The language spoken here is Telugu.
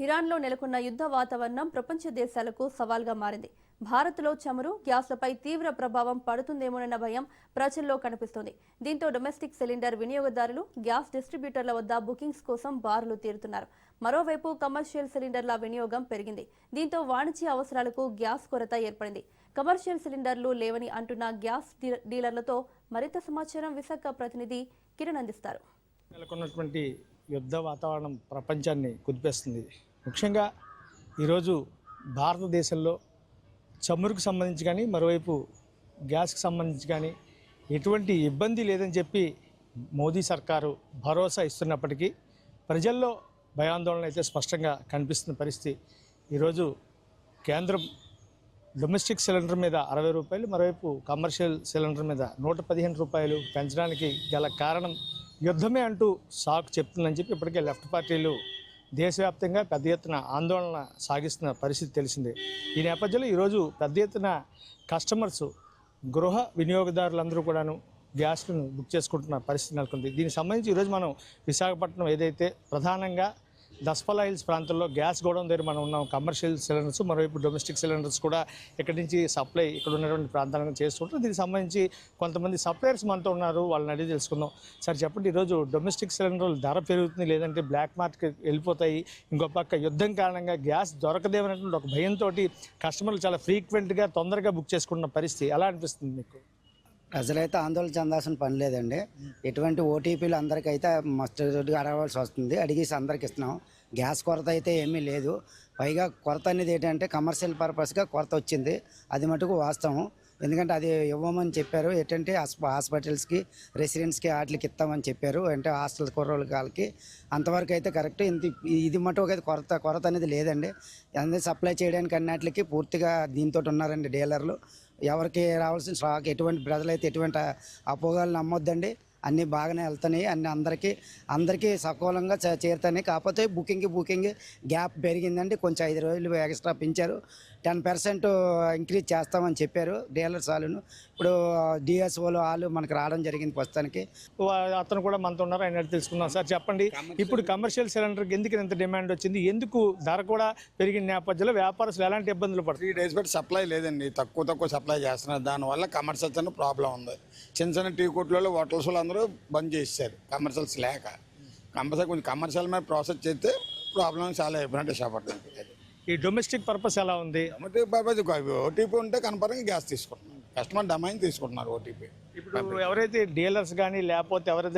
ఇరాన్లో నెలకొన్న యుద్ధ వాతావరణం ప్రపంచ దేశాలకు సవాల్గా మారింది. భారత్లో చమురు, గ్యాస్లపై తీవ్ర ప్రభావం పడుతుందేమోనన్న భయం ప్రజల్లో కనిపిస్తోంది. దీంతో డొమెస్టిక్ సిలిండర్ వినియోగదారులు గ్యాస్ డిస్ట్రిబ్యూటర్ల వద్ద బుకింగ్స్ కోసం బారులు తీరుతున్నారు. మరోవైపు కమర్షియల్ సిలిండర్ల వినియోగం పెరిగింది. దీంతో వాణిజ్య అవసరాలకు గ్యాస్ కొరత ఏర్పడింది. కమర్షియల్ సిలిండర్లు లేవని అంటున్న గ్యాస్ డీలర్లతో మరింత సమాచారం విశాఖ ప్రతినిధి కిరణ్ అందిస్తారు. నెలకొన్నటువంటి యుద్ధ వాతావరణం ప్రపంచాన్ని కుదిపేస్తుంది. ముఖ్యంగా ఈరోజు భారతదేశంలో చమురుకు సంబంధించి కానీ మరోవైపు గ్యాస్కి సంబంధించి కానీ ఎటువంటి ఇబ్బంది లేదని చెప్పి మోదీ సర్కారు భరోసా ఇస్తున్నప్పటికీ ప్రజల్లో భయాందోళన అయితే స్పష్టంగా కనిపిస్తున్న పరిస్థితి. ఈరోజు కేంద్రం డొమెస్టిక్ సిలిండర్ మీద 60 రూపాయలు, మరోవైపు కమర్షియల్ సిలిండర్ మీద 115 రూపాయలు పెంచడానికి గల కారణం యుద్ధమే అంటూ సాకు చెప్తుందని చెప్పి ఇప్పటికే లెఫ్ట్ పార్టీలు దేశవ్యాప్తంగా పెద్ద ఎత్తున ఆందోళన సాగిస్తున్న పరిస్థితి తెలిసిందే. ఈ నేపథ్యంలో ఈరోజు పెద్ద ఎత్తున కస్టమర్స్, గృహ వినియోగదారులందరూ కూడాను గ్యాస్లను బుక్ చేసుకుంటున్న పరిస్థితి నెలకొంది. దీనికి సంబంధించి ఈరోజు మనం విశాఖపట్నం ఏదైతే ప్రధానంగా దస్పల్లా హిల్స్ ప్రాంతంలో గ్యాస్ గోడౌన్ దగ్గర మనం ఉన్నాం. కమర్షియల్ సిలిండర్స్, మరోవైపు డొమెస్టిక్ సిలిండర్స్ కూడా ఇక్కడి నుంచి సప్లై ఇక్కడ ఉన్నటువంటి ప్రాంతాలను చేస్తుంటారు. దీనికి సంబంధించి కొంతమంది సప్లయర్స్ మనతో ఉన్నారు, వాళ్ళని అడిగి తెలుసుకుందాం. సార్ చెప్పండి, ఈరోజు డొమెస్టిక్ సిలిండర్లు ధర పెరుగుతుంది, లేదంటే బ్లాక్ మార్కెట్ వెళ్ళిపోతాయి, ఇంకో పక్క యుద్ధం కారణంగా గ్యాస్ దొరకదేమనేటువంటి ఒక భయంతో కస్టమర్లు చాలా ఫ్రీక్వెంట్గా తొందరగా బుక్ చేసుకున్న పరిస్థితి ఎలా అనిపిస్తుంది మీకు? ప్రజలైతే ఆందోళన చెందాల్సిన పని లేదండి. ఎటువంటి ఓటీపీలు అందరికైతే మస్ట్ అడగవలసి వస్తుంది. అడిగేసి అందరికి ఇస్తున్నాం. గ్యాస్ కొరత అయితే ఏమీ లేదు. పైగా కొరత అనేది ఏంటంటే కమర్షియల్ పర్పస్గా కొరత వచ్చింది. అది మటుకు వాస్తవం. ఎందుకంటే అది ఇవ్వమని చెప్పారు. ఏంటంటే హాస్పిటల్స్కి, రెసిడెంట్స్కి వాటికి ఇస్తామని చెప్పారు. అంటే హాస్టల్ కుర్రోళ్ళకి వాళ్ళకి అంతవరకు అయితే కరెక్ట్. ఇది మటుకు అయితే కొరత అనేది లేదండి. అందరూ సప్లై చేయడానికి అన్నిటికి పూర్తిగా దీంతో ఉన్నారండి డీలర్లు. ఎవరికి రావాల్సిన స్టాక్ ఎటువంటి ప్రజలైతే ఎటువంటి అపోహలు నమ్మొద్దండి. అన్నీ బాగానే వెళ్తున్నాయి. అన్నీ అందరికీ సకూలంగా చేరుతున్నాయి. కాకపోతే బుకింగ్ గ్యాప్ పెరిగిందండి. కొంచెం 5 రోజులు ఎక్స్ట్రా పెంచారు. 10% ఇంక్రీజ్ చేస్తామని చెప్పారు డీలర్స్ వాళ్ళను. ఇప్పుడు డిఎస్ఓలు వాళ్ళు మనకు రావడం జరిగింది ప్రస్తుతానికి. అతను కూడా మనతో ఉన్నారు, ఆయన తెలుసుకుందాం. సార్ చెప్పండి, ఇప్పుడు కమర్షియల్ సిలిండర్కి ఎందుకు ఇంత డిమాండ్ వచ్చింది? ఎందుకు ధర కూడా పెరిగిన నేపథ్యంలో వ్యాపారస్తులు ఎలాంటి ఇబ్బందులు పడుతుంది? 3 days బట్టి సప్లై లేదండి. తక్కువ సప్లై చేస్తున్నారు. దానివల్ల కమర్షియల్స్ ప్రాబ్లం ఉంది. చిన్న టీ కొట్లలో హోటల్స్ అందరూ బంద్ చేశారు కమర్షియల్స్ లేక. కంపల్సరీ కొంచెం కమర్షియల్ మీద ప్రాసెస్ చేస్తే ప్రాబ్లం చాలా ఇబ్బంది చేపడుతుంది. ఈ డొమెస్టిక్ పర్పస్ ఎలా ఉంది? డొమెస్టిక్ పర్పస్ ఓటీపీ ఉంటే కనపరంగా గ్యాస్ తీసుకుంటున్నారు. కస్టమర్ డమైన్ తీసుకుంటున్నారు ఓటీపీ. ఇప్పుడు ఎవరైతే డీలర్స్ కానీ లేకపోతే ఎవరైతే